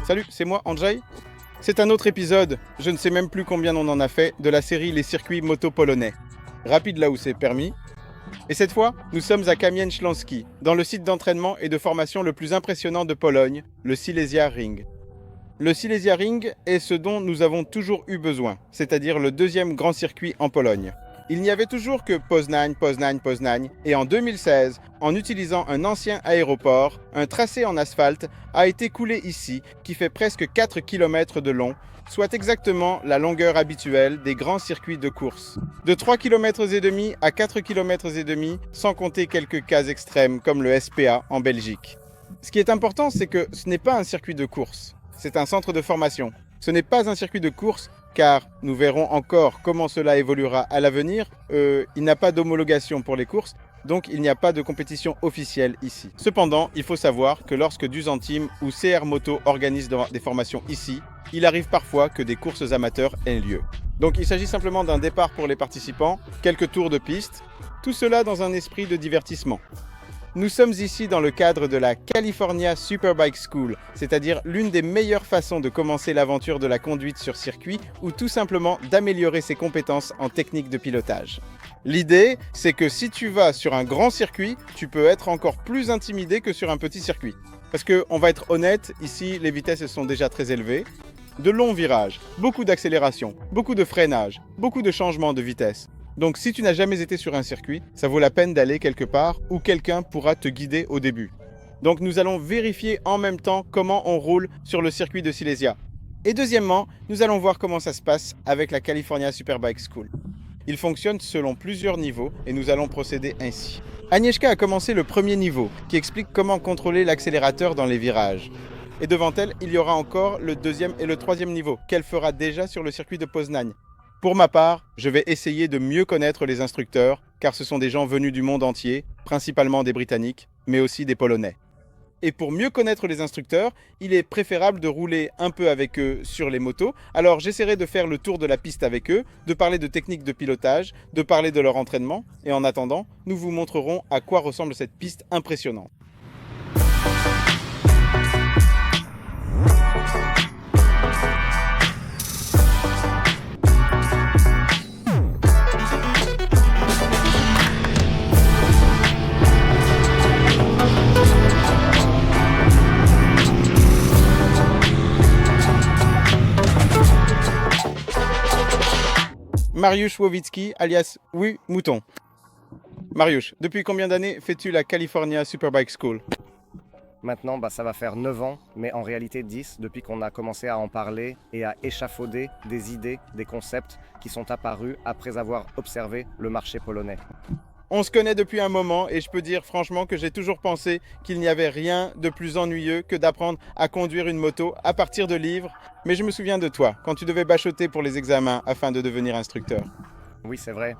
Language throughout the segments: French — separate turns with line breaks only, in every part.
Salut, c'est moi, Andrzej. C'est un autre épisode, je ne sais même plus combien on en a fait, de la série Les circuits moto polonais. Rapide là où c'est permis. Et cette fois, nous sommes à Kamień Śląski, dans le site d'entraînement et de formation le plus impressionnant de Pologne, le Silesia Ring. Le Silesia Ring est ce dont nous avons toujours eu besoin, c'est-à-dire le deuxième grand circuit en Pologne. Il n'y avait toujours que Poznań, et en 2016, en utilisant un ancien aéroport, un tracé en asphalte a été coulé ici, qui fait presque 4 km de long, soit exactement la longueur habituelle des grands circuits de course. De 3,5 km à 4,5 km, sans compter quelques cas extrêmes comme le SPA en Belgique. Ce qui est important, c'est que ce n'est pas un circuit de course, c'est un centre de formation. Ce n'est pas un circuit de course, car nous verrons encore comment cela évoluera à l'avenir. Il n'a pas d'homologation pour les courses, donc il n'y a pas de compétition officielle ici. Cependant, il faut savoir que lorsque Dusan Team ou CR Moto organisent des formations ici, il arrive parfois que des courses amateurs aient lieu. Donc il s'agit simplement d'un départ pour les participants, quelques tours de piste, tout cela dans un esprit de divertissement. Nous sommes ici dans le cadre de la California Superbike School, c'est-à-dire l'une des meilleures façons de commencer l'aventure de la conduite sur circuit ou tout simplement d'améliorer ses compétences en technique de pilotage. L'idée, c'est que si tu vas sur un grand circuit, tu peux être encore plus intimidé que sur un petit circuit. Parce qu'on va être honnête, ici les vitesses sont déjà très élevées, de longs virages, beaucoup d'accélération, beaucoup de freinage, beaucoup de changements de vitesse. Donc si tu n'as jamais été sur un circuit, ça vaut la peine d'aller quelque part où quelqu'un pourra te guider au début. Donc nous allons vérifier en même temps comment on roule sur le circuit de Silesia. Et deuxièmement, nous allons voir comment ça se passe avec la California Superbike School. Il fonctionne selon plusieurs niveaux et nous allons procéder ainsi. Agnieszka a commencé le premier niveau, qui explique comment contrôler l'accélérateur dans les virages. Et devant elle, il y aura encore le deuxième et le troisième niveau, qu'elle fera déjà sur le circuit de Poznań. Pour ma part, je vais essayer de mieux connaître les instructeurs, car ce sont des gens venus du monde entier, principalement des Britanniques, mais aussi des Polonais. Et pour mieux connaître les instructeurs, il est préférable de rouler un peu avec eux sur les motos. Alors j'essaierai de faire le tour de la piste avec eux, de parler de techniques de pilotage, de parler de leur entraînement. Et en attendant, nous vous montrerons à quoi ressemble cette piste impressionnante. Mariusz Łowicki, alias Oui Mouton. Mariusz, depuis combien d'années fais-tu la California Superbike School ?
Maintenant, ça va faire 9 ans, mais en réalité 10, depuis qu'on a commencé à en parler et à échafauder des idées, des concepts qui sont apparus après avoir observé le marché polonais.
On se connaît depuis un moment et je peux dire franchement que j'ai toujours pensé qu'il n'y avait rien de plus ennuyeux que d'apprendre à conduire une moto à partir de livres. Mais je me souviens de toi, quand tu devais bachoter pour les examens afin de devenir instructeur.
Oui, c'est vrai.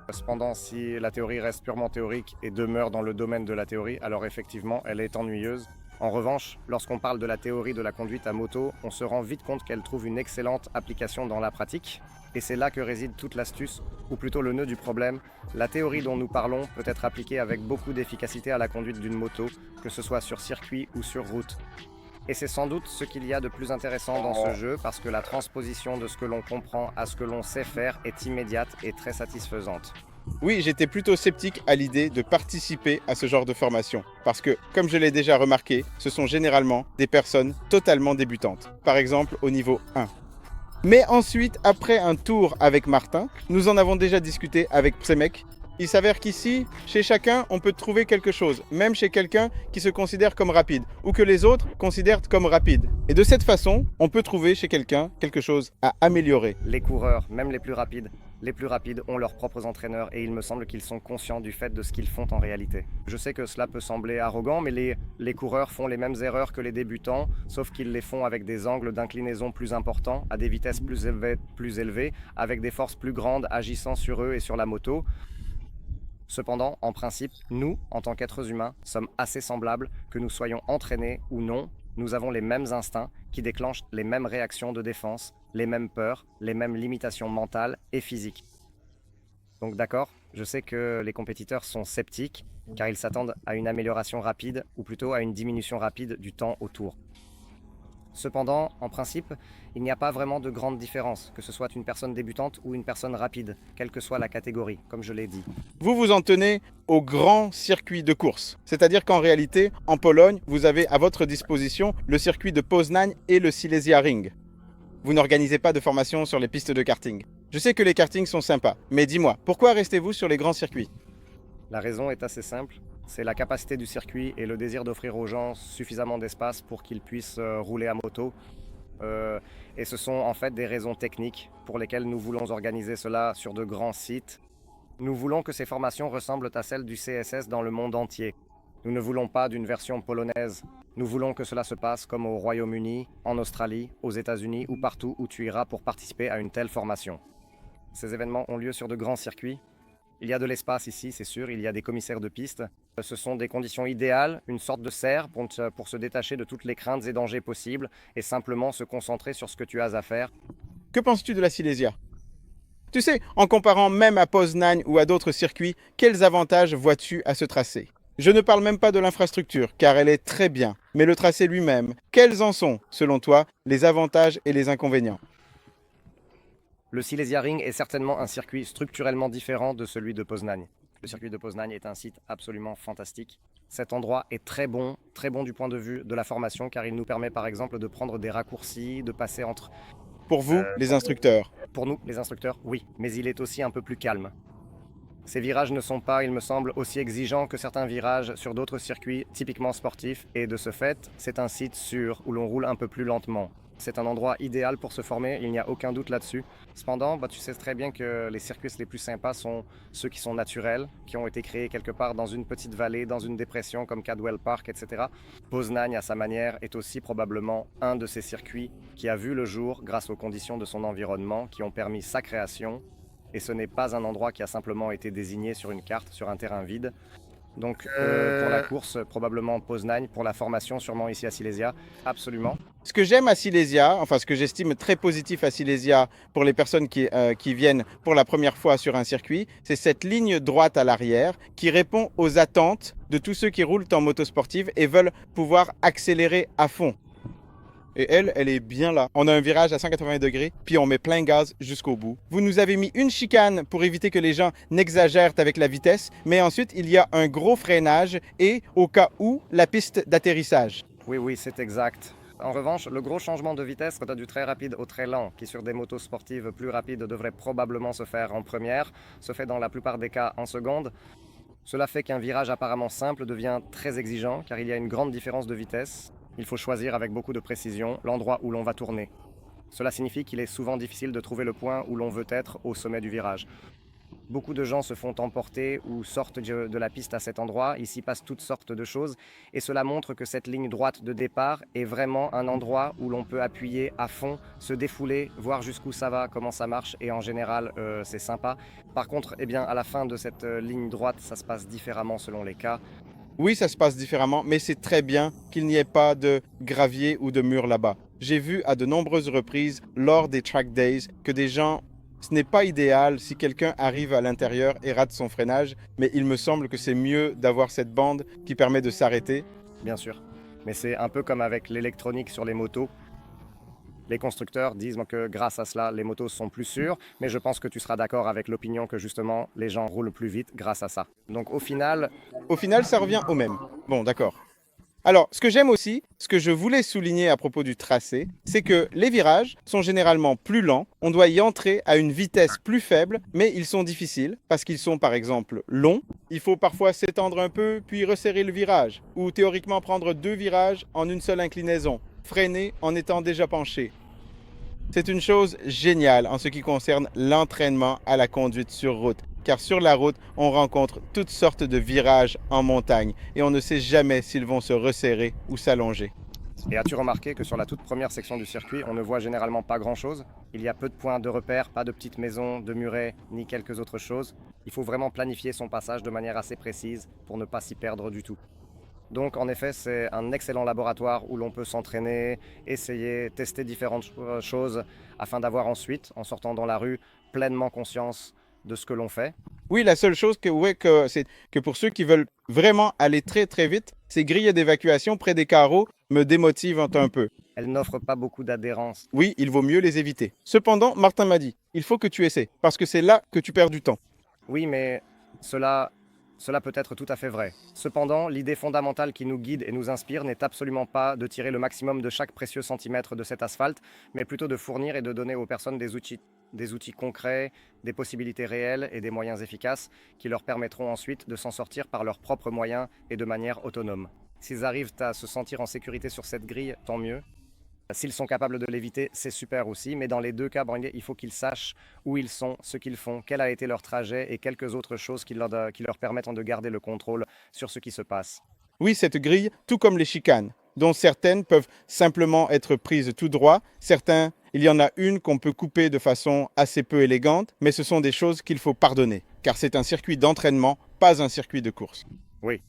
Cependant, si la théorie reste purement théorique et demeure dans le domaine de la théorie, alors effectivement, elle est ennuyeuse. En revanche, lorsqu'on parle de la théorie de la conduite à moto, on se rend vite compte qu'elle trouve une excellente application dans la pratique. Et c'est là que réside toute l'astuce, ou plutôt le nœud du problème. La théorie dont nous parlons peut être appliquée avec beaucoup d'efficacité à la conduite d'une moto, que ce soit sur circuit ou sur route. Et c'est sans doute ce qu'il y a de plus intéressant dans ce jeu, parce que la transposition de ce que l'on comprend à ce que l'on sait faire est immédiate et très satisfaisante.
Oui, j'étais plutôt sceptique à l'idée de participer à ce genre de formation, parce que, comme je l'ai déjà remarqué, ce sont généralement des personnes totalement débutantes, par exemple au niveau 1. Mais ensuite, après un tour avec Martin, nous en avons déjà discuté avec Przemek, Il s'avère qu'ici, chez chacun, on peut trouver quelque chose, même chez quelqu'un qui se considère comme rapide, ou que les autres considèrent comme rapide. Et de cette façon, on peut trouver chez quelqu'un quelque chose à améliorer.
Les coureurs, même les plus rapides ont leurs propres entraîneurs et il me semble qu'ils sont conscients du fait de ce qu'ils font en réalité. Je sais que cela peut sembler arrogant, mais les coureurs font les mêmes erreurs que les débutants, sauf qu'ils les font avec des angles d'inclinaison plus importants, à des vitesses plus élevées, avec des forces plus grandes agissant sur eux et sur la moto. Cependant, en principe, nous, en tant qu'êtres humains, sommes assez semblables, que nous soyons entraînés ou non. Nous avons les mêmes instincts qui déclenchent les mêmes réactions de défense, les mêmes peurs, les mêmes limitations mentales et physiques. Donc d'accord, je sais que les compétiteurs sont sceptiques, car ils s'attendent à une amélioration rapide, ou plutôt à une diminution rapide du temps au tour. Cependant, en principe, il n'y a pas vraiment de grande différence, que ce soit une personne débutante ou une personne rapide, quelle que soit la catégorie, comme je l'ai dit.
Vous vous en tenez au grand circuit de course. C'est-à-dire qu'en réalité, en Pologne, vous avez à votre disposition le circuit de Poznań et le Silesia Ring. Vous n'organisez pas de formation sur les pistes de karting. Je sais que les kartings sont sympas, mais dis-moi, pourquoi restez-vous sur les grands circuits?
La raison est assez simple, c'est la capacité du circuit et le désir d'offrir aux gens suffisamment d'espace pour qu'ils puissent rouler à moto. Et ce sont en fait des raisons techniques pour lesquelles nous voulons organiser cela sur de grands sites. Nous voulons que ces formations ressemblent à celles du CSS dans le monde entier. Nous ne voulons pas d'une version polonaise. Nous voulons que cela se passe comme au Royaume-Uni, en Australie, aux États-Unis ou partout où tu iras pour participer à une telle formation. Ces événements ont lieu sur de grands circuits. Il y a de l'espace ici, c'est sûr, il y a des commissaires de piste. Ce sont des conditions idéales, une sorte de serre pour se détacher de toutes les craintes et dangers possibles et simplement se concentrer sur ce que tu as à faire.
Que penses-tu de la Silesia? Tu sais, en comparant même à Poznań ou à d'autres circuits, quels avantages vois-tu à ce tracé? Je ne parle même pas de l'infrastructure, car elle est très bien, mais le tracé lui-même, quels en sont, selon toi, les avantages et les inconvénients?
Le Silesia Ring est certainement un circuit structurellement différent de celui de Poznań. Le circuit de Poznań est un site absolument fantastique. Cet endroit est très bon du point de vue de la formation, car il nous permet par exemple de prendre des raccourcis, de passer entre...
Pour vous, les instructeurs?
Pour nous, les instructeurs, oui, mais il est aussi un peu plus calme. Ces virages ne sont pas, il me semble, aussi exigeants que certains virages sur d'autres circuits typiquement sportifs, et de ce fait, c'est un site sûr où l'on roule un peu plus lentement. C'est un endroit idéal pour se former, il n'y a aucun doute là-dessus. Cependant, tu sais très bien que les circuits les plus sympas sont ceux qui sont naturels, qui ont été créés quelque part dans une petite vallée, dans une dépression comme Cadwell Park, etc. Poznań, à sa manière, est aussi probablement un de ces circuits qui a vu le jour grâce aux conditions de son environnement qui ont permis sa création. Et ce n'est pas un endroit qui a simplement été désigné sur une carte, sur un terrain vide. Donc pour la course, probablement Poznań, pour la formation, sûrement ici à Silesia, absolument.
Ce que j'aime à Silesia, enfin ce que j'estime très positif à Silesia pour les personnes qui viennent pour la première fois sur un circuit, c'est cette ligne droite à l'arrière qui répond aux attentes de tous ceux qui roulent en moto sportive et veulent pouvoir accélérer à fond. Et elle est bien là. On a un virage à 180 degrés, puis on met plein gaz jusqu'au bout. Vous nous avez mis une chicane pour éviter que les gens n'exagèrent avec la vitesse, mais ensuite il y a un gros freinage et, au cas où, la piste d'atterrissage.
Oui, c'est exact. En revanche, le gros changement de vitesse du très rapide au très lent, qui sur des motos sportives plus rapides devrait probablement se faire en première, se fait dans la plupart des cas en seconde. Cela fait qu'un virage apparemment simple devient très exigeant, car il y a une grande différence de vitesse. Il faut choisir avec beaucoup de précision l'endroit où l'on va tourner. Cela signifie qu'il est souvent difficile de trouver le point où l'on veut être au sommet du virage. Beaucoup de gens se font emporter ou sortent de la piste à cet endroit. Il s'y passe toutes sortes de choses et cela montre que cette ligne droite de départ est vraiment un endroit où l'on peut appuyer à fond, se défouler, voir jusqu'où ça va, comment ça marche et en général c'est sympa. Par contre, à la fin de cette ligne droite, ça se passe différemment selon les cas.
Oui, ça se passe différemment, mais c'est très bien qu'il n'y ait pas de gravier ou de mur là-bas. J'ai vu à de nombreuses reprises lors des track days que des gens... Ce n'est pas idéal si quelqu'un arrive à l'intérieur et rate son freinage, mais il me semble que c'est mieux d'avoir cette bande qui permet de s'arrêter.
Bien sûr, mais c'est un peu comme avec l'électronique sur les motos. Les constructeurs disent que grâce à cela, les motos sont plus sûres, mais je pense que tu seras d'accord avec l'opinion que justement, les gens roulent plus vite grâce à ça. Donc au final...
Au final, ça revient au même. Bon, d'accord. Alors, ce que j'aime aussi, ce que je voulais souligner à propos du tracé, c'est que les virages sont généralement plus lents. On doit y entrer à une vitesse plus faible, mais ils sont difficiles parce qu'ils sont par exemple longs. Il faut parfois s'étendre un peu, puis resserrer le virage, ou théoriquement prendre 2 virages en une seule inclinaison, freiner en étant déjà penché. C'est une chose géniale en ce qui concerne l'entraînement à la conduite sur route, car sur la route, on rencontre toutes sortes de virages en montagne et on ne sait jamais s'ils vont se resserrer ou s'allonger.
Et as-tu remarqué que sur la toute première section du circuit, on ne voit généralement pas grand-chose? Il y a peu de points de repère, pas de petites maisons, de murets, ni quelques autres choses. Il faut vraiment planifier son passage de manière assez précise pour ne pas s'y perdre du tout. Donc en effet, c'est un excellent laboratoire où l'on peut s'entraîner, essayer, tester différentes choses afin d'avoir ensuite, en sortant dans la rue, pleinement conscience de ce que l'on fait.
Oui, la seule chose c'est que pour ceux qui veulent vraiment aller très très vite, ces grilles d'évacuation près des carreaux me démotivent un peu.
Elles n'offrent pas beaucoup d'adhérence.
Oui, il vaut mieux les éviter. Cependant, Martin m'a dit, il faut que tu essaies, parce que c'est là que tu perds du temps.
Oui, mais cela peut être tout à fait vrai. Cependant, l'idée fondamentale qui nous guide et nous inspire n'est absolument pas de tirer le maximum de chaque précieux centimètre de cet asphalte, mais plutôt de fournir et de donner aux personnes des outils concrets, des possibilités réelles et des moyens efficaces qui leur permettront ensuite de s'en sortir par leurs propres moyens et de manière autonome. S'ils arrivent à se sentir en sécurité sur cette grille, tant mieux. S'ils sont capables de l'éviter, c'est super aussi, mais dans les deux cas, il faut qu'ils sachent où ils sont, ce qu'ils font, quel a été leur trajet et quelques autres choses qui leur permettent de garder le contrôle sur ce qui se passe.
Oui, cette grille, tout comme les chicanes, dont certaines peuvent simplement être prises tout droit, il y en a une qu'on peut couper de façon assez peu élégante, mais ce sont des choses qu'il faut pardonner, car c'est un circuit d'entraînement, pas un circuit de course.
Oui.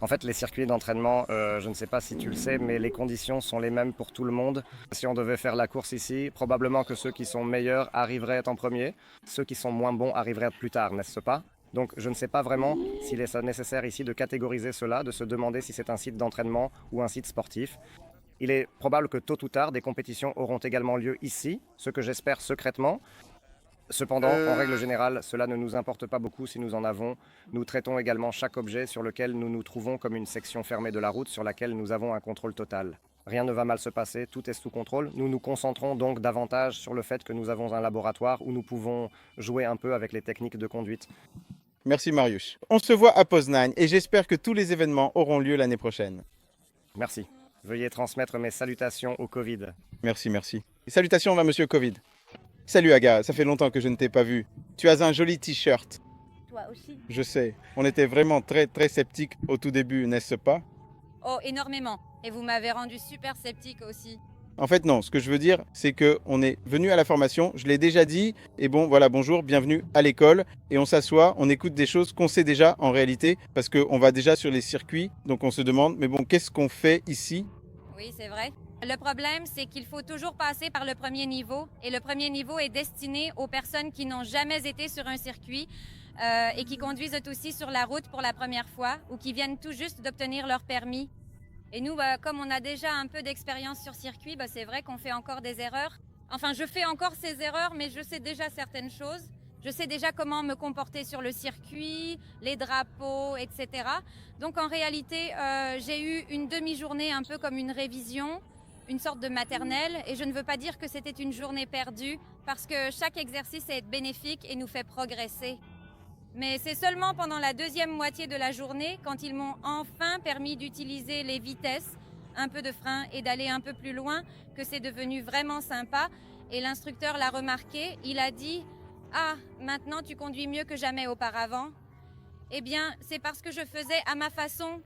En fait, les circuits d'entraînement, je ne sais pas si tu le sais, mais les conditions sont les mêmes pour tout le monde. Si on devait faire la course ici, probablement que ceux qui sont meilleurs arriveraient en premier, ceux qui sont moins bons arriveraient plus tard, n'est-ce pas? Donc je ne sais pas vraiment s'il est nécessaire ici de catégoriser cela, de se demander si c'est un site d'entraînement ou un site sportif. Il est probable que tôt ou tard, des compétitions auront également lieu ici, ce que j'espère secrètement. Cependant, en règle générale, cela ne nous importe pas beaucoup si nous en avons. Nous traitons également chaque objet sur lequel nous nous trouvons comme une section fermée de la route sur laquelle nous avons un contrôle total. Rien ne va mal se passer, tout est sous contrôle. Nous nous concentrons donc davantage sur le fait que nous avons un laboratoire où nous pouvons jouer un peu avec les techniques de conduite.
Merci Marius. On se voit à Poznań et j'espère que tous les événements auront lieu l'année prochaine.
Merci. Veuillez transmettre mes salutations au Covid.
Merci. Et salutations à Monsieur Covid. Salut Aga, ça fait longtemps que je ne t'ai pas vu. Tu as un joli t-shirt.
Toi aussi.
Je sais, on était vraiment très très sceptiques au tout début, n'est-ce pas?
Oh, énormément. Et vous m'avez rendu super sceptique aussi.
En fait non, ce que je veux dire, c'est qu'on est venu à la formation, je l'ai déjà dit, et bon voilà, bonjour, bienvenue à l'école, et on s'assoit, on écoute des choses qu'on sait déjà en réalité, parce qu'on va déjà sur les circuits, donc on se demande, mais bon, qu'est-ce qu'on fait ici?
Oui, c'est vrai. Le problème, c'est qu'il faut toujours passer par le premier niveau. Et le premier niveau est destiné aux personnes qui n'ont jamais été sur un circuit et qui conduisent aussi sur la route pour la première fois ou qui viennent tout juste d'obtenir leur permis. Et nous, comme on a déjà un peu d'expérience sur circuit, c'est vrai qu'on fait encore des erreurs. Enfin, je fais encore ces erreurs, mais je sais déjà certaines choses. Je sais déjà comment me comporter sur le circuit, les drapeaux, etc. Donc en réalité, j'ai eu une demi-journée un peu comme une révision, une sorte de maternelle, et je ne veux pas dire que c'était une journée perdue, parce que chaque exercice est bénéfique et nous fait progresser. Mais c'est seulement pendant la deuxième moitié de la journée, quand ils m'ont enfin permis d'utiliser les vitesses, un peu de frein et d'aller un peu plus loin, que c'est devenu vraiment sympa. Et l'instructeur l'a remarqué, il a dit « Ah, maintenant tu conduis mieux que jamais auparavant ». Eh bien, c'est parce que je faisais à ma façon.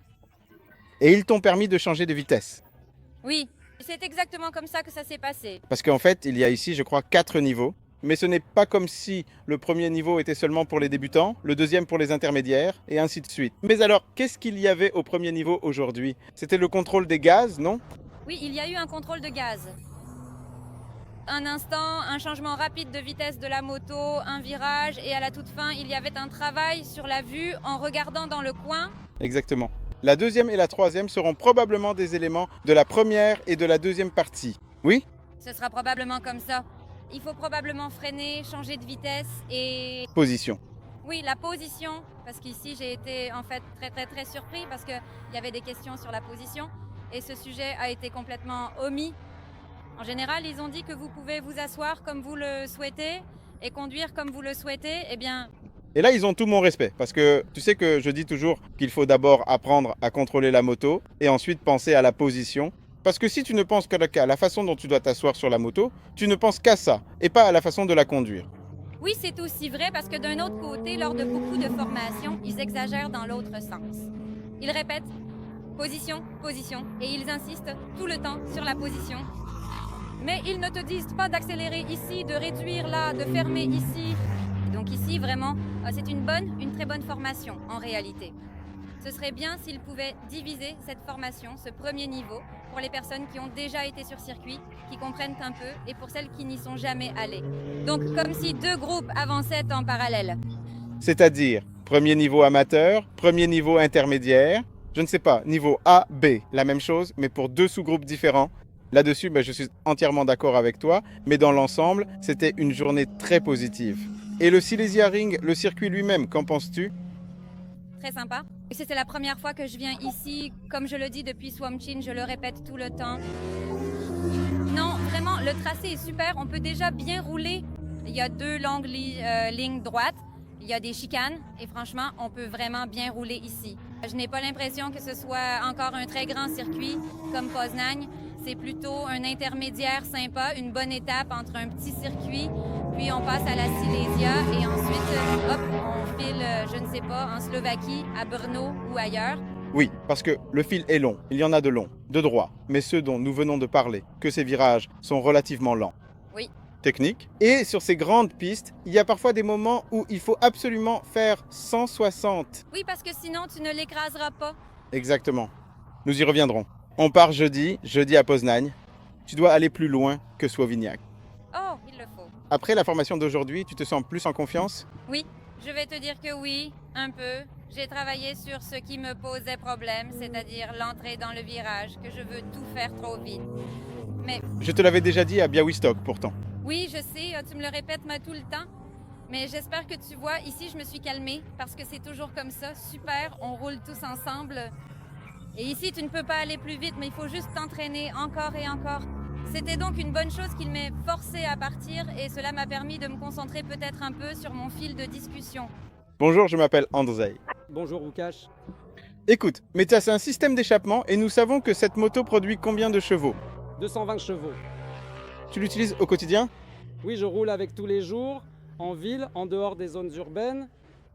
Et ils t'ont permis de changer de vitesse?
Oui, c'est exactement comme ça que ça s'est passé.
Parce qu'en fait, il y a ici, je crois, 4 niveaux. Mais ce n'est pas comme si le premier niveau était seulement pour les débutants, le deuxième pour les intermédiaires, et ainsi de suite. Mais alors, qu'est-ce qu'il y avait au premier niveau aujourd'hui? C'était le contrôle des gaz, non?
Oui, il y a eu un contrôle de gaz. Un instant, un changement rapide de vitesse de la moto, un virage, et à la toute fin, il y avait un travail sur la vue en regardant dans le coin.
Exactement. La deuxième et la troisième seront probablement des éléments de la première et de la deuxième partie. Oui?
Ce sera probablement comme ça. Il faut probablement freiner, changer de vitesse et...
Position.
Oui, la position, parce qu'ici j'ai été en fait très surpris parce qu'il y avait des questions sur la position. et ce sujet a été complètement omis. En général, ils ont dit que vous pouvez vous asseoir comme vous le souhaitez et conduire comme vous le souhaitez. Eh bien,
Et là, ils ont tout mon respect, parce que tu sais que je dis toujours qu'il faut d'abord apprendre à contrôler la moto et ensuite penser à la position. Parce que si tu ne penses qu'à la façon dont tu dois t'asseoir sur la moto, tu ne penses qu'à ça et pas à la façon de la conduire.
oui, c'est aussi vrai parce que d'un autre côté, lors de beaucoup de formations, ils exagèrent dans l'autre sens. Ils répètent position, position, et ils insistent tout le temps sur la position. Mais ils ne te disent pas d'accélérer ici, de réduire là, de fermer ici. Et donc ici, vraiment, c'est une très bonne formation en réalité. Ce serait bien s'ils pouvaient diviser cette formation, ce premier niveau, pour les personnes qui ont déjà été sur circuit, qui comprennent un peu, et pour celles qui n'y sont jamais allées. Donc comme si deux groupes avançaient en parallèle.
C'est-à-dire, premier niveau amateur, premier niveau intermédiaire, je ne sais pas, niveau A, B, la même chose, mais pour deux sous-groupes différents. Là-dessus, je suis entièrement d'accord avec toi, mais dans l'ensemble, c'était une journée très positive. Et le Silesia Ring, le circuit lui-même, qu'en penses-tu?
Très sympa. Et c'est la première fois que je viens ici. Comme je le dis depuis Swam Chin, je le répète tout le temps. Non, vraiment, le tracé est super. On peut déjà bien rouler. Il y a deux longues lignes droites. Il y a des chicanes. Et franchement, on peut vraiment bien rouler ici. Je n'ai pas l'impression que ce soit encore un très grand circuit comme Poznań. C'est plutôt un intermédiaire sympa, une bonne étape entre un petit circuit, puis on passe à la Silesia et ensuite, hop, on file, je ne sais pas, en Slovaquie, à Brno ou ailleurs.
Oui, parce que le fil est long, il y en a de longs, de droits, mais ceux dont nous venons de parler, que ces virages sont relativement lents.
Oui.
Technique. Et sur ces grandes pistes, il y a parfois des moments où il faut absolument faire 160.
Oui, parce que sinon, tu ne l'écraseras pas.
Exactement. Nous y reviendrons. On part jeudi à Poznań. Tu dois aller plus loin que Słowiniak.
Oh, il le faut.
Après la formation d'aujourd'hui, tu te sens plus en confiance?
Oui, je vais te dire que oui, un peu. J'ai travaillé sur ce qui me posait problème, c'est-à-dire l'entrée dans le virage, que je veux tout faire trop vite. Mais
Je te l'avais déjà dit à Białystok pourtant.
oui, je sais, tu me le répètes tout le temps. Mais j'espère que tu vois, ici, je me suis calmée parce que c'est toujours comme ça. Super, on roule tous ensemble. Et ici, tu ne peux pas aller plus vite, mais il faut juste t'entraîner encore et encore. C'était donc une bonne chose qu'il m'ait forcé à partir et cela m'a permis de me concentrer peut-être un peu sur mon fil de discussion.
Bonjour, je m'appelle Andrzej.
Bonjour Łukasz.
Écoute, Meta, c'est un système d'échappement et nous savons que cette moto produit combien de chevaux?
220 chevaux.
Tu l'utilises au quotidien?
Oui, je roule avec tous les jours, en ville, en dehors des zones urbaines.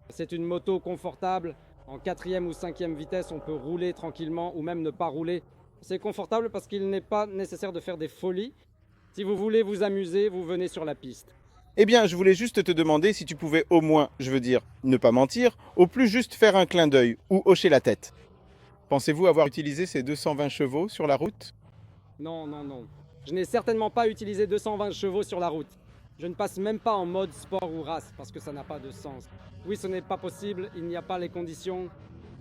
C'est une moto confortable. En 4e ou 5e vitesse, on peut rouler tranquillement ou même ne pas rouler. C'est confortable parce qu'il n'est pas nécessaire de faire des folies. Si vous voulez vous amuser, vous venez sur la piste.
Eh bien, je voulais juste te demander si tu pouvais au moins, je veux dire, ne pas mentir, au plus juste faire un clin d'œil ou hocher la tête. Pensez-vous avoir utilisé ces 220 chevaux sur la route?
Non, non, non. Je n'ai certainement pas utilisé 220 chevaux sur la route. Je ne passe même pas en mode sport ou race parce que ça n'a pas de sens. Oui, ce n'est pas possible, il n'y a pas les conditions.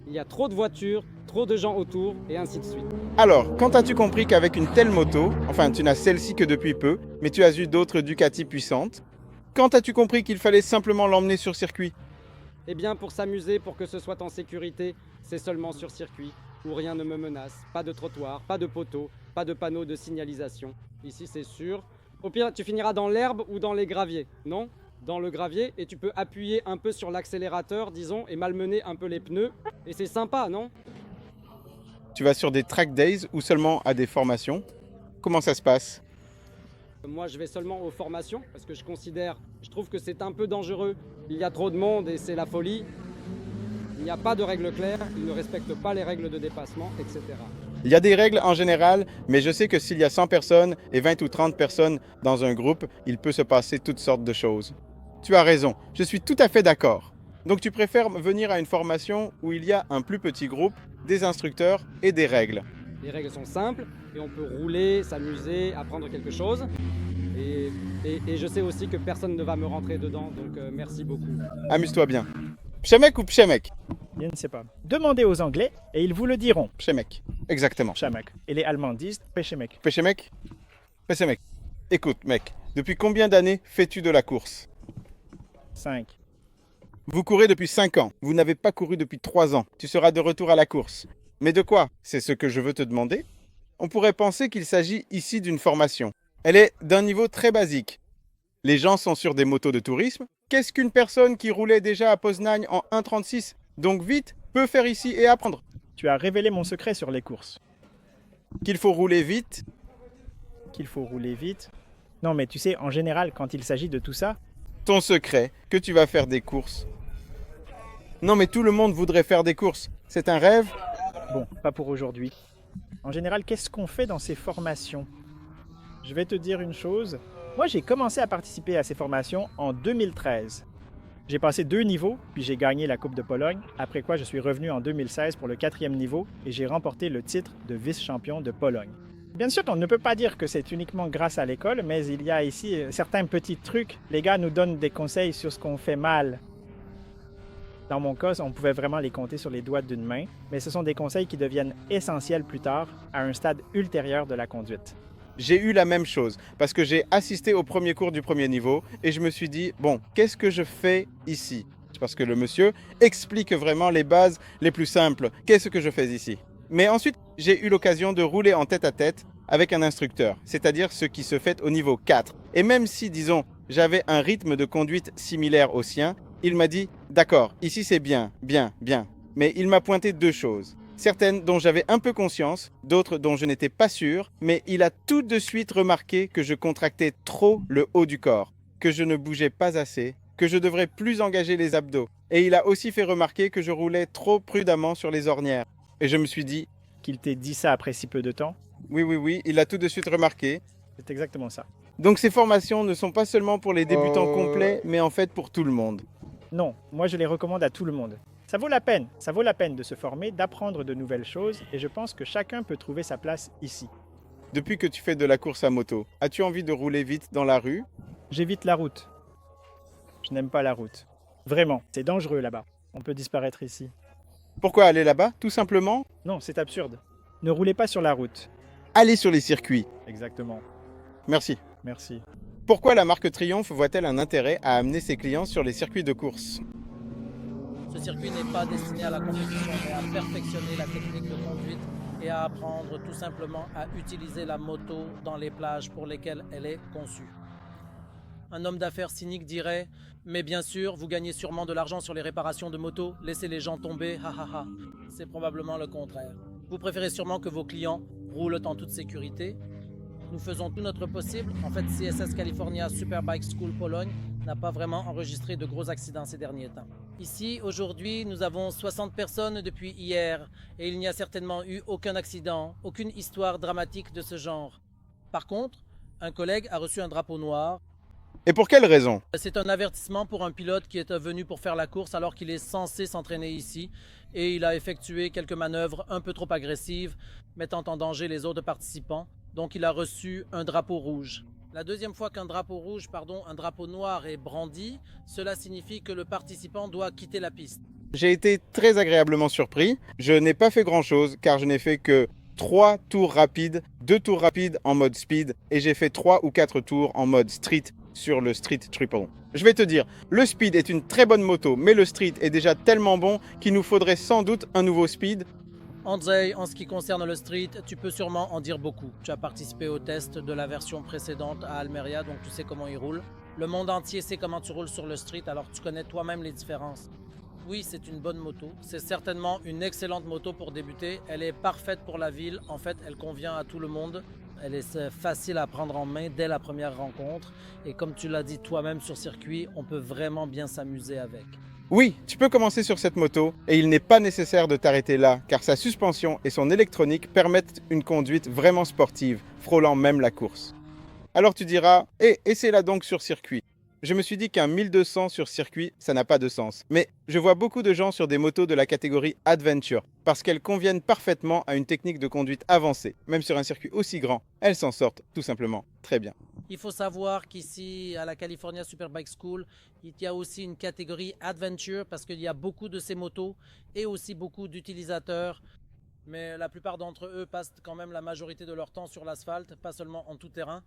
Il y a trop de voitures, trop de gens autour et ainsi de suite.
Alors, quand as-tu compris qu'avec une telle moto, enfin tu n'as celle-ci que depuis peu, mais tu as eu d'autres Ducati puissantes, quand as-tu compris qu'il fallait simplement l'emmener sur circuit?
Eh bien, pour s'amuser, pour que ce soit en sécurité, c'est seulement sur circuit, où rien ne me menace. Pas de trottoir, pas de poteau, pas de panneau de signalisation. Ici, c'est sûr. Au pire, tu finiras dans l'herbe ou dans les graviers, non? Dans le gravier, et tu peux appuyer un peu sur l'accélérateur, disons, et malmener un peu les pneus. Et c'est sympa, non?
Tu vas sur des track days ou seulement à des formations? Comment ça se passe?
Moi, je vais seulement aux formations, parce que je trouve que c'est un peu dangereux. Il y a trop de monde et c'est la folie. Il n'y a pas de règles claires, ils ne respectent pas les règles de dépassement, etc.
Il y a des règles en général, mais je sais que s'il y a 100 personnes et 20 ou 30 personnes dans un groupe, il peut se passer toutes sortes de choses. Tu as raison, je suis tout à fait d'accord. Donc tu préfères venir à une formation où il y a un plus petit groupe, des instructeurs et des règles.
Les règles sont simples et on peut rouler, s'amuser, apprendre quelque chose. Et je sais aussi que personne ne va me rentrer dedans, donc merci beaucoup.
Amuse-toi bien. Przemek ou Przemek?
Je ne sais pas. Demandez aux Anglais et ils vous le diront.
Przemek, exactement.
Przemek. Et les Allemands disent Przemek.
Przemek? Przemek. Écoute, mec, depuis combien d'années fais-tu de la course?
5.
Vous courez depuis 5 ans. Vous n'avez pas couru depuis 3 ans. Tu seras de retour à la course. Mais de quoi? C'est ce que je veux te demander. On pourrait penser qu'il s'agit ici d'une formation. Elle est d'un niveau très basique. Les gens sont sur des motos de tourisme. Qu'est-ce qu'une personne qui roulait déjà à Poznań en 1,36, donc vite, peut faire ici et apprendre?
Tu as révélé mon secret sur les courses.
Qu'il faut rouler vite.
Qu'il faut rouler vite. Non, mais tu sais, en général, quand il s'agit de tout ça,
Ton secret, que tu vas faire des courses. Non mais tout le monde voudrait faire des courses. C'est un rêve?
bon, pas pour aujourd'hui. En général, qu'est-ce qu'on fait dans ces formations? Je vais te dire une chose. Moi, j'ai commencé à participer à ces formations en 2013. J'ai passé 2 niveaux, puis j'ai gagné la Coupe de Pologne, après quoi je suis revenu en 2016 pour le 4e niveau et j'ai remporté le titre de vice-champion de Pologne. Bien sûr qu'on ne peut pas dire que c'est uniquement grâce à l'école, mais il y a ici certains petits trucs. Les gars nous donnent des conseils sur ce qu'on fait mal. Dans mon cas, on pouvait vraiment les compter sur les doigts d'une main, mais ce sont des conseils qui deviennent essentiels plus tard, à un stade ultérieur de la conduite.
J'ai eu la même chose, parce que j'ai assisté au premier cours du premier niveau et je me suis dit, bon, qu'est-ce que je fais ici? Parce que le monsieur explique vraiment les bases les plus simples. Qu'est-ce que je fais ici? Mais ensuite, j'ai eu l'occasion de rouler en tête-à-tête avec un instructeur, c'est-à-dire ce qui se fait au niveau 4. Et même si, disons, j'avais un rythme de conduite similaire au sien, il m'a dit, d'accord, ici c'est bien, bien, bien. Mais il m'a pointé 2 choses. Certaines dont j'avais un peu conscience, d'autres dont je n'étais pas sûr, mais il a tout de suite remarqué que je contractais trop le haut du corps, que je ne bougeais pas assez, que je devrais plus engager les abdos. Et il a aussi fait remarquer que je roulais trop prudemment sur les ornières. Et je me suis dit,
Qu'il t'ait dit ça après si peu de temps,
oui, il a tout de suite remarqué.
c'est exactement ça.
Donc ces formations ne sont pas seulement pour les débutants complets, mais en fait pour tout le monde.
Non, moi je les recommande à tout le monde. Ça vaut la peine de se former, d'apprendre de nouvelles choses, et je pense que chacun peut trouver sa place ici.
Depuis que tu fais de la course à moto, as-tu envie de rouler vite dans la rue?
J'évite la route. Je n'aime pas la route. Vraiment, c'est dangereux là-bas. On peut disparaître ici.
Pourquoi aller là-bas? Tout simplement,
Non, c'est absurde. Ne roulez pas sur la route.
aller sur les circuits.
Exactement.
Merci.
Merci.
Pourquoi la marque Triumph voit-elle un intérêt à amener ses clients sur les circuits de course?
Ce circuit n'est pas destiné à la compétition, mais à perfectionner la technique de conduite et à apprendre tout simplement à utiliser la moto dans les plages pour lesquelles elle est conçue. Un homme d'affaires cynique dirait « Mais bien sûr, vous gagnez sûrement de l'argent sur les réparations de motos, laissez les gens tomber, ha ha ha ». C'est probablement le contraire. Vous préférez sûrement que vos clients roulent en toute sécurité. Nous faisons tout notre possible. En fait, CSS California Superbike School Pologne n'a pas vraiment enregistré de gros accidents ces derniers temps. Ici, aujourd'hui, nous avons 60 personnes depuis hier et il n'y a certainement eu aucun accident, aucune histoire dramatique de ce genre. Par contre, un collègue a reçu un drapeau noir.
Et pour quelle raison?
C'est un avertissement pour un pilote qui est venu pour faire la course alors qu'il est censé s'entraîner ici et il a effectué quelques manœuvres un peu trop agressives, mettant en danger les autres participants. Donc il a reçu un drapeau rouge. La deuxième fois qu'un drapeau rouge, un drapeau noir est brandi, cela signifie que le participant doit quitter la piste.
J'ai été très agréablement surpris. Je n'ai pas fait grand-chose car je n'ai fait que 3 tours rapides, 2 tours rapides en mode speed et j'ai fait 3 ou 4 tours en mode street sur le Street Triple. Je vais te dire, le speed est une très bonne moto, mais le street est déjà tellement bon qu'il nous faudrait sans doute un nouveau speed.
Andrzej, en ce qui concerne le street, tu peux sûrement en dire beaucoup. Tu as participé au test de la version précédente à Almeria, donc tu sais comment il roule. Le monde entier sait comment tu roules sur le street, alors tu connais toi-même les différences. Oui, c'est une bonne moto. C'est certainement une excellente moto pour débuter. Elle est parfaite pour la ville. En fait, elle convient à tout le monde. Elle est facile à prendre en main dès la première rencontre. Et comme tu l'as dit toi-même sur circuit, on peut vraiment bien s'amuser avec.
Oui, tu peux commencer sur cette moto et il n'est pas nécessaire de t'arrêter là car sa suspension et son électronique permettent une conduite vraiment sportive, frôlant même la course. Alors tu diras, essaie-la donc sur circuit. Je me suis dit qu'un 1200 sur circuit, ça n'a pas de sens. Mais je vois beaucoup de gens sur des motos de la catégorie Adventure parce qu'elles conviennent parfaitement à une technique de conduite avancée. Même sur un circuit aussi grand, elles s'en sortent tout simplement très bien.
Il faut savoir qu'ici, à la California Superbike School, il y a aussi une catégorie Adventure parce qu'il y a beaucoup de ces motos et aussi beaucoup d'utilisateurs. Mais la plupart d'entre eux passent quand même la majorité de leur temps sur l'asphalte, pas seulement en tout terrain.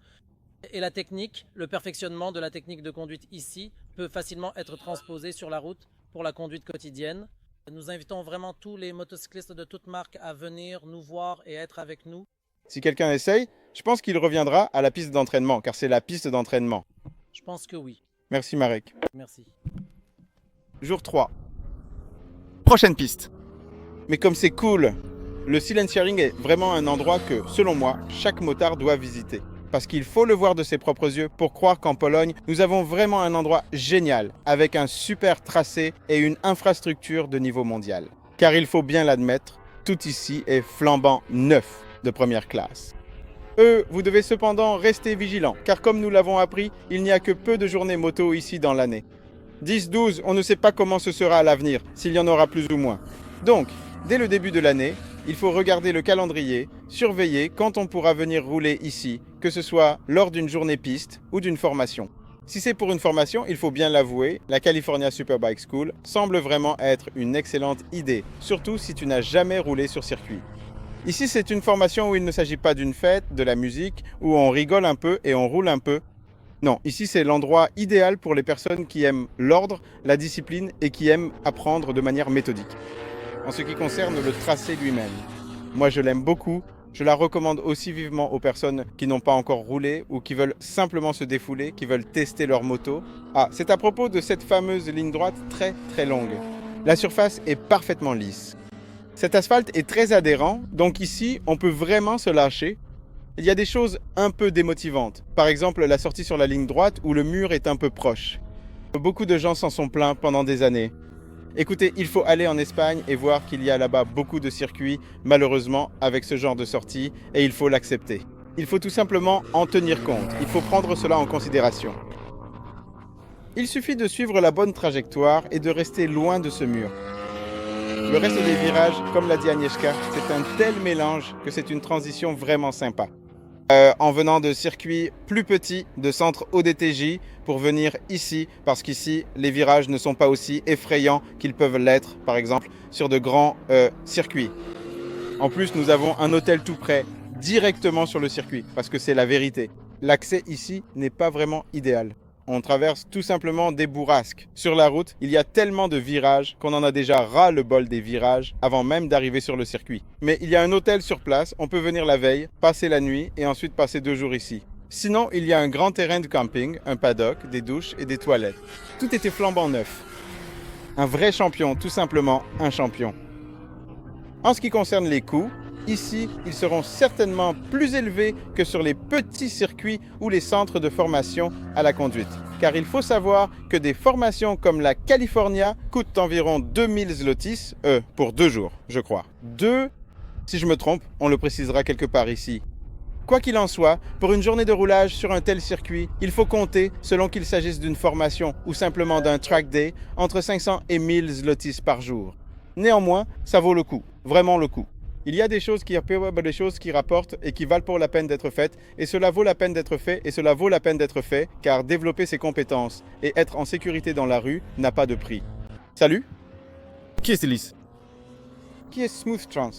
Et la technique, le perfectionnement de la technique de conduite ici peut facilement être transposé sur la route pour la conduite quotidienne. Nous invitons vraiment tous les motocyclistes de toutes marques à venir nous voir et être avec nous.
Si quelqu'un essaye, je pense qu'il reviendra à la piste d'entraînement, car c'est la piste d'entraînement.
Je pense que oui.
Merci Marek.
Merci.
Jour 3. Prochaine piste. Mais comme c'est cool, le Silent Sharing est vraiment un endroit que, selon moi, chaque motard doit visiter. Parce qu'il faut le voir de ses propres yeux pour croire qu'en Pologne, nous avons vraiment un endroit génial, avec un super tracé et une infrastructure de niveau mondial. Car il faut bien l'admettre, tout ici est flambant neuf de première classe. Vous devez cependant rester vigilants, car comme nous l'avons appris, il n'y a que peu de journées moto ici dans l'année. 10, 12, on ne sait pas comment ce sera à l'avenir, s'il y en aura plus ou moins. Donc, dès le début de l'année, il faut regarder le calendrier, surveiller quand on pourra venir rouler ici, que ce soit lors d'une journée piste ou d'une formation. Si c'est pour une formation, il faut bien l'avouer, la California Superbike School semble vraiment être une excellente idée, surtout si tu n'as jamais roulé sur circuit. Ici, c'est une formation où il ne s'agit pas d'une fête, de la musique, où on rigole un peu et on roule un peu. Non, ici, c'est l'endroit idéal pour les personnes qui aiment l'ordre, la discipline et qui aiment apprendre de manière méthodique. En ce qui concerne le tracé lui-même, moi, je l'aime beaucoup. Je la recommande aussi vivement aux personnes qui n'ont pas encore roulé ou qui veulent simplement se défouler, qui veulent tester leur moto. Ah, c'est à propos de cette fameuse ligne droite très très longue. La surface est parfaitement lisse. Cet asphalte est très adhérent, donc ici, on peut vraiment se lâcher. Il y a des choses un peu démotivantes. Par exemple, la sortie sur la ligne droite où le mur est un peu proche. Beaucoup de gens s'en sont plaints pendant des années. Écoutez, il faut aller en Espagne et voir qu'il y a là-bas beaucoup de circuits, malheureusement, avec ce genre de sortie, et il faut l'accepter. Il faut tout simplement en tenir compte. Il faut prendre cela en considération. Il suffit de suivre la bonne trajectoire et de rester loin de ce mur. Le reste des virages, comme l'a dit Agnieszka, c'est un tel mélange que c'est une transition vraiment sympa. En venant de circuits plus petits, de centres ODTJ, pour venir ici, parce qu'ici, les virages ne sont pas aussi effrayants qu'ils peuvent l'être, par exemple, sur de grands circuits. En plus, nous avons un hôtel tout près, directement sur le circuit, parce que c'est la vérité. L'accès ici n'est pas vraiment idéal. On traverse tout simplement des bourrasques. Sur la route, il y a tellement de virages qu'on en a déjà ras le bol des virages avant même d'arriver sur le circuit. Mais il y a un hôtel sur place, on peut venir la veille, passer la nuit et ensuite passer 2 jours ici. Sinon, il y a un grand terrain de camping, un paddock, des douches et des toilettes. Tout était flambant neuf. Un vrai champion, tout simplement un champion. En ce qui concerne les coûts, ici, ils seront certainement plus élevés que sur les petits circuits ou les centres de formation à la conduite. Car il faut savoir que des formations comme la California coûtent environ 2000 zlotys, pour 2 jours, je crois. 2, si je me trompe, on le précisera quelque part ici. Quoi qu'il en soit, pour une journée de roulage sur un tel circuit, il faut compter, selon qu'il s'agisse d'une formation ou simplement d'un track day, entre 500 et 1000 zlotys par jour. Néanmoins, ça vaut le coup, vraiment le coup. Il y a des choses qui rapportent et qui valent pour la peine d'être faites, et cela vaut la peine d'être fait, et cela vaut la peine d'être fait, car développer ses compétences et être en sécurité dans la rue n'a pas de prix. Salut. Qui est Célis? Qui est Smooth Trans?